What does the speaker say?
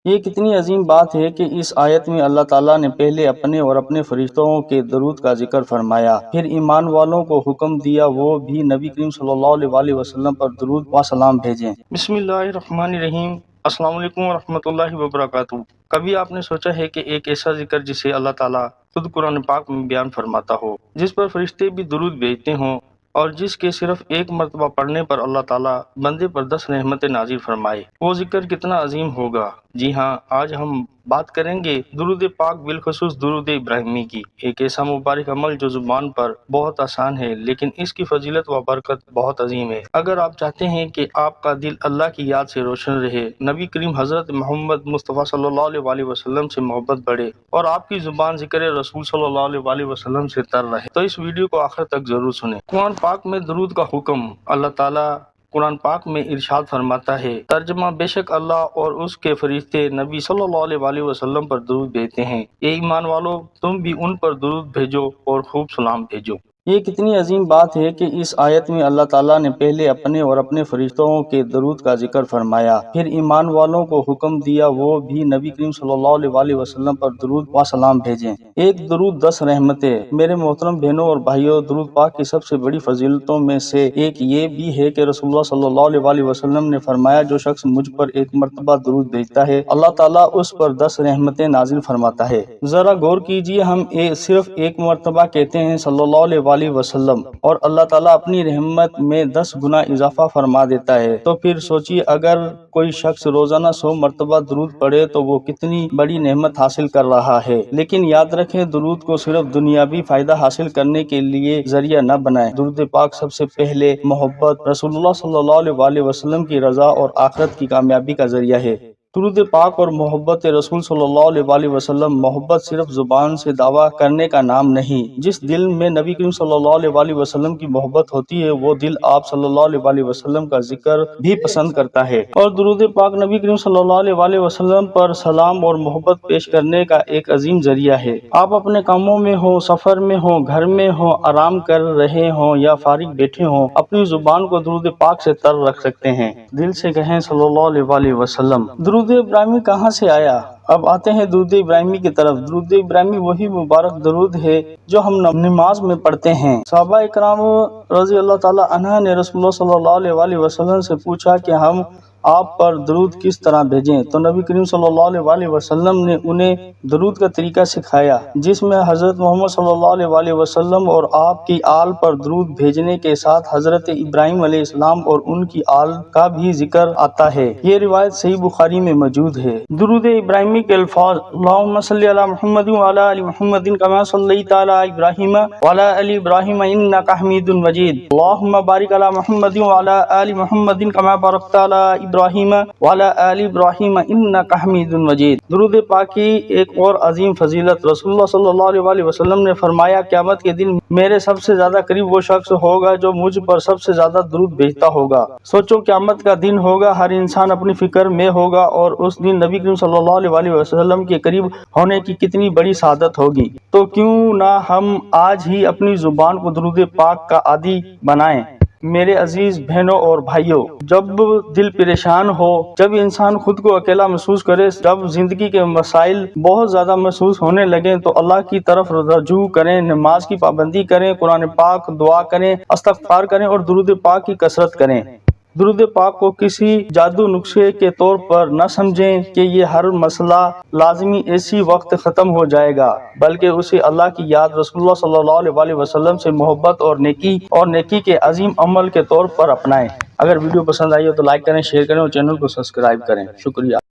یہ کتنی عظیم بات ہے کہ اس آیت میں اللہ تعالیٰ نے پہلے اپنے اور اپنے فرشتوں کے درود کا ذکر فرمایا، پھر ایمان والوں کو حکم دیا وہ بھی نبی کریم صلی اللہ علیہ وسلم پر درود و سلام بھیجیں۔ بسم اللہ الرحمن الرحیم۔ السلام علیکم ورحمۃ اللہ وبرکاتہ۔ کبھی آپ نے سوچا ہے کہ ایک ایسا ذکر جسے اللہ تعالیٰ خود قرآن پاک میں بیان فرماتا ہو، جس پر فرشتے بھی درود بھیجتے ہوں، اور جس کے صرف ایک مرتبہ پڑھنے پر اللہ تعالیٰ بندے پر 10 رحمتیں نازل فرمائے، وہ ذکر کتنا عظیم ہوگا؟ جی ہاں، آج ہم بات کریں گے درود پاک، بالخصوص درود ابراہیمی کی، ایک ایسا مبارک عمل جو زبان پر بہت آسان ہے لیکن اس کی فضیلت و برکت بہت عظیم ہے۔ اگر آپ چاہتے ہیں کہ آپ کا دل اللہ کی یاد سے روشن رہے، نبی کریم حضرت محمد مصطفیٰ صلی اللہ علیہ وسلم سے محبت بڑھے اور آپ کی زبان ذکر رسول صلی اللہ علیہ وسلم سے تر رہے، تو اس ویڈیو کو آخر تک ضرور سنیں۔ قرآن پاک میں درود کا حکم۔ اللہ تعالیٰ قرآن پاک میں ارشاد فرماتا ہے، ترجمہ: بے شک اللہ اور اس کے فرشتے نبی صلی اللہ علیہ وسلم پر درود بھیجتے ہیں، اے ایمان والو تم بھی ان پر درود بھیجو اور خوب سلام بھیجو۔ یہ کتنی عظیم بات ہے کہ اس آیت میں اللہ تعالیٰ نے پہلے اپنے اور اپنے فرشتوں کے درود کا ذکر فرمایا، پھر ایمان والوں کو حکم دیا وہ بھی نبی کریم صلی اللہ علیہ وسلم پر درود و سلام بھیجیں۔ ایک درود 10 رحمتیں۔ میرے محترم بہنوں اور بھائیوں، درود پاک کی سب سے بڑی فضیلتوں میں سے ایک یہ بھی ہے کہ رسول اللہ صلی اللہ علیہ وسلم نے فرمایا، جو شخص مجھ پر ایک مرتبہ درود بھیجتا ہے اللہ تعالیٰ اس پر 10 رحمتیں نازل فرماتا ہے۔ ذرا غور کیجئے، ہم صرف ایک مرتبہ کہتے ہیں صلی اللہ علیہ وسلم اور اللہ تعالیٰ اپنی رحمت میں 10 گنا اضافہ فرما دیتا ہے، تو پھر سوچئے اگر کوئی شخص روزانہ 100 مرتبہ درود پڑھے تو وہ کتنی بڑی نعمت حاصل کر رہا ہے۔ لیکن یاد رکھیں، درود کو صرف دنیاوی فائدہ حاصل کرنے کے لیے ذریعہ نہ بنائیں۔ درود پاک سب سے پہلے محبت رسول اللہ صلی اللہ علیہ وسلم کی رضا اور آخرت کی کامیابی کا ذریعہ ہے۔ درود پاک اور محبت رسول صلی اللہ علیہ وسلم، محبت صرف زبان سے دعویٰ کرنے کا نام نہیں۔ جس دل میں نبی کریم صلی اللہ علیہ وسلم کی محبت ہوتی ہے، وہ دل آپ صلی اللہ علیہ وسلم کا ذکر بھی پسند کرتا ہے، اور درود پاک نبی کریم صلی اللہ علیہ وسلم پر سلام اور محبت پیش کرنے کا ایک عظیم ذریعہ ہے۔ آپ اپنے کاموں میں ہوں، سفر میں ہوں، گھر میں ہوں، آرام کر رہے ہوں یا فارغ بیٹھے ہوں، اپنی زبان کو درود پاک سے تر رکھ سکتے ہیں۔ دل سے کہیں صلی اللہ علیہ وسلم۔ درود ابراہیمی کہاں سے آیا؟ اب آتے ہیں درود ابراہیمی کی طرف۔ درود ابراہیمی وہی مبارک درود ہے جو ہم نماز میں پڑھتے ہیں۔ صحابہ اکرام رضی اللہ تعالیٰ عنہ نے رسول اللہ صلی اللہ علیہ وسلم سے پوچھا کہ ہم آپ پر درود کس طرح بھیجیں، تو نبی کریم صلی اللہ علیہ وسلم نے انہیں درود کا طریقہ سکھایا، جس میں حضرت محمد صلی اللہ علیہ وسلم اور آپ کی آل پر درود بھیجنے کے ساتھ حضرت ابراہیم علیہ السلام اور ان کی آل کا بھی ذکر آتا ہے۔ یہ روایت صحیح بخاری میں موجود ہے۔ درود ابراہیمی کے الفاظ: اللہم صلی علی محمد وعلی آل محمد کما صلیت علی ابراہیم وعلی آل ابراہیم انک حمید مجید، اللہم بارک علی محمد وعلی آل محمد کما بارکت علی ابراہیم وعلی آل ابراہیم انک حمید مجید۔ درود پاک کی ایک اور عظیم فضیلت: رسول اللہ صلی اللہ علیہ وسلم نے فرمایا، قیامت کے دن میرے سب سے زیادہ قریب وہ شخص ہوگا جو مجھ پر سب سے زیادہ درود بھیجتا ہوگا۔ سوچو، قیامت کا دن ہوگا، ہر انسان اپنی فکر میں ہوگا، اور اس دن نبی کریم صلی اللہ علیہ وسلم کے قریب ہونے کی کتنی بڑی سعادت ہوگی۔ تو کیوں نہ ہم آج ہی اپنی زبان کو درود پاک کا عادی بنائیں۔ میرے عزیز بہنوں اور بھائیوں، جب دل پریشان ہو، جب انسان خود کو اکیلا محسوس کرے، جب زندگی کے مسائل بہت زیادہ محسوس ہونے لگیں، تو اللہ کی طرف رجوع کریں، نماز کی پابندی کریں، قرآن پاک دعا کریں، استغفار کریں اور درود پاک کی کثرت کریں۔ درود پاک کو کسی جادو نسخے کے طور پر نہ سمجھیں کہ یہ ہر مسئلہ لازمی اسی وقت ختم ہو جائے گا، بلکہ اسے اللہ کی یاد، رسول اللہ صلی اللہ علیہ وسلم سے محبت اور نیکی کے عظیم عمل کے طور پر اپنائیں۔ اگر ویڈیو پسند آئی ہو تو لائک کریں، شیئر کریں اور چینل کو سبسکرائب کریں۔ شکریہ۔